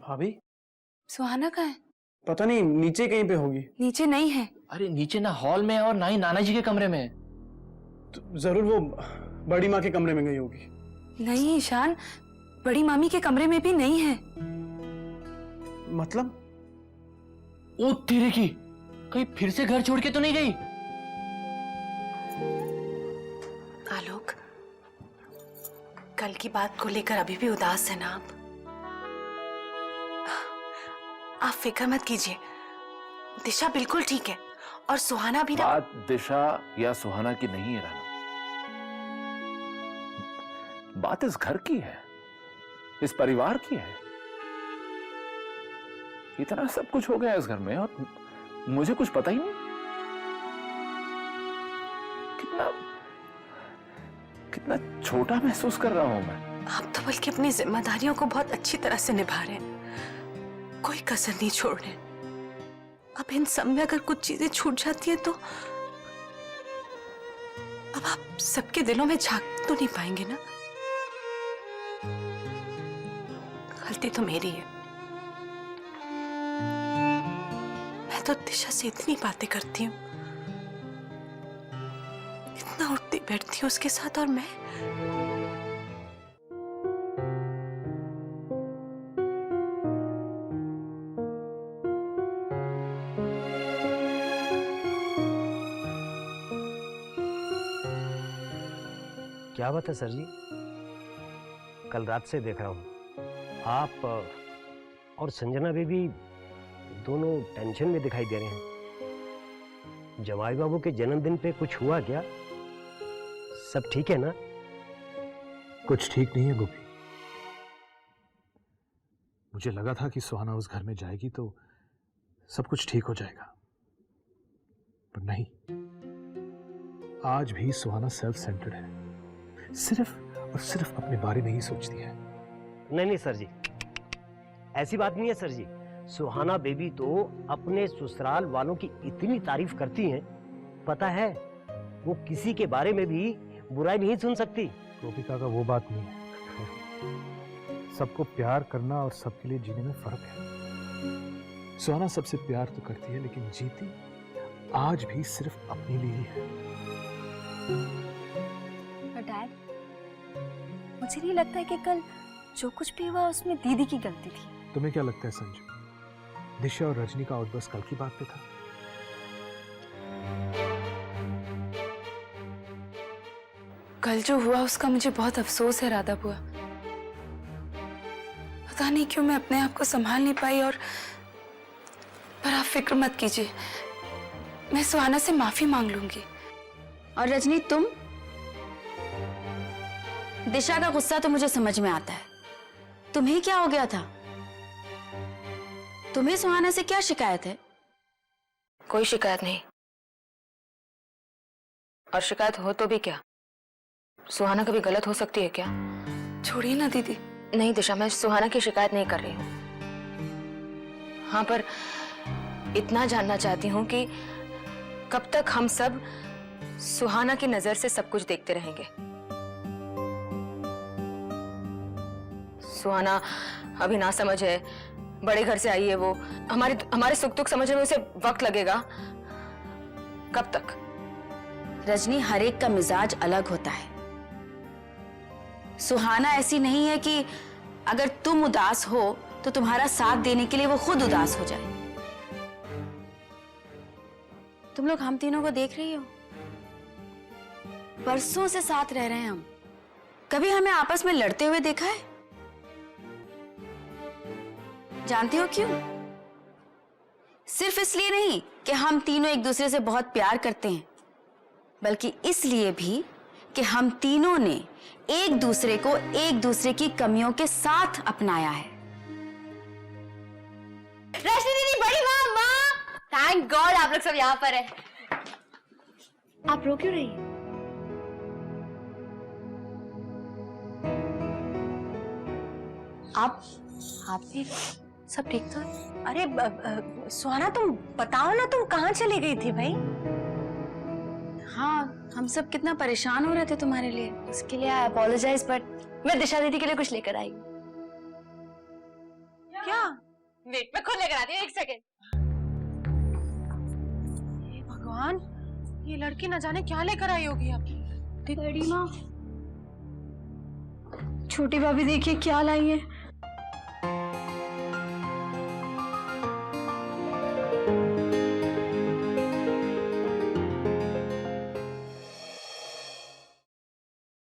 भाभी सुहाना कहाँ है? पता नहीं, नीचे कहीं पे होगी। नीचे नहीं है। अरे नीचे ना हॉल में है और ना ही नाना जी के कमरे में है। तो जरूर वो बड़ी माँ के कमरे में गई होगी। नहीं ईशान, बड़ी मामी के कमरे में भी नहीं है। मतलब? ओ तेरे की, कहीं फिर से घर छोड़ के तो नहीं गई? आलोक, कल की बात को लेकर अभी भी उदास है ना आप फिक्र मत कीजिए, दिशा बिल्कुल ठीक है और सुहाना भी ना। बात दिशा या सुहाना की नहीं है रानू, बात इस घर की है, इस परिवार की है। इतना सब कुछ हो गया इस घर में और मुझे कुछ पता ही नहीं। कितना कितना छोटा महसूस कर रहा हूं मैं। आप तो बल्कि अपनी जिम्मेदारियों को बहुत अच्छी तरह से निभा रहे हैं, कोई कसर नहीं छोड़ रहे। अब इन सब में अगर कुछ चीजें छूट जाती हैं तो अब आप सबके दिलों में झांक तो नहीं पाएंगे ना। गलती तो मेरी है, मैं तो दिशा से इतनी बातें करती हूँ, इतना उठती बैठती हूँ उसके साथ, और मैं क्या बात है सर जी? कल रात से देख रहा हूँ आप और संजना बेबी दोनों टेंशन में दिखाई दे रहे हैं। जमाई बाबू के जन्मदिन पे कुछ हुआ क्या? सब ठीक है ना? कुछ ठीक नहीं है गोपी। मुझे लगा था कि सुहाना उस घर में जाएगी तो सब कुछ ठीक हो जाएगा, पर नहीं। आज भी सुहाना सेल्फ सेंटर्ड है, सिर्फ और सिर्फ अपने बारे में ही सोचती है। नहीं सर जी, ऐसी बात नहीं है सर जी। सुहाना बेबी तो अपने ससुराल वालों की इतनी तारीफ करती हैं, पता है वो किसी के बारे में भी बुराई नहीं सुन सकती। गोपिका का वो बात नहीं है। सबको प्यार करना और सबके लिए जीने में फर्क है। सुहाना सबसे प्यार तो करती है, लेकिन जीती आज भी सिर्फ अपने लिए ही है। डैड, मुझे नहीं लगता है कि कल जो कुछ भी हुआ उसमें दीदी की गलती थी। तुम्हें क्या लगता है संजू, दिशा और रजनी का आउटबर्स्ट कल की बात पे था? कल जो हुआ उसका मुझे बहुत अफसोस है राधा बुआ। पता नहीं क्यों मैं अपने आप को संभाल नहीं पाई, और पर आप फिक्र मत कीजिए, मैं सुहाना से माफी मांग लूंगी। और रजनी, तुम? दिशा का गुस्सा तो मुझे समझ में आता है, तुम्हें क्या हो गया था? तुम्हें सुहाना से क्या शिकायत है? कोई शिकायत नहीं, और शिकायत हो तो भी क्या, सुहाना कभी गलत हो सकती है क्या? छोड़िए ना दीदी। नहीं दिशा, मैं सुहाना की शिकायत नहीं कर रही हूँ। हाँ, पर इतना जानना चाहती हूँ कि कब तक हम सब सुहाना की नजर से सब कुछ देखते रहेंगे। सुहाना अभी ना समझ है, बड़े घर से आई है, वो हमारे सुख दुख समझने में उसे वक्त लगेगा। कब तक? रजनी, हर एक का मिजाज अलग होता है। सुहाना ऐसी नहीं है कि अगर तुम उदास हो तो तुम्हारा साथ देने के लिए वो खुद उदास हो जाए। तुम लोग हम तीनों को देख रही हो, बरसों से साथ रह रहे हैं हम, कभी हमें आपस में लड़ते हुए देखा है? जानती हो क्यों? सिर्फ इसलिए नहीं कि हम तीनों एक दूसरे से बहुत प्यार करते हैं, बल्कि इसलिए भी कि हम तीनों ने एक दूसरे को एक दूसरे की कमियों के साथ अपनाया है। रश्मि दीदी, बड़ी माँ, माँ, थैंक गॉड आप लोग सब यहाँ पर है। आप रो क्यों रही हैं? आप भी सब ठीक था? अरे सुहाना, तुम बताओ ना, तुम कहाँ चली गई थी भाई? हाँ, हम सब कितना परेशान हो रहे थे तुम्हारे लिए। उसके लिए आई अपोलोजाइज, बट मैं दिशा दीदी के लिए कुछ लेकर आई। क्या? वेट, मैं खुद लेकर आती हूँ, 1 सेकेंड। हे भगवान, ये लड़की न जाने क्या लेकर आई होगी अब। बड़ी माँ, छोटी भाभी देखिए क्या लाई है।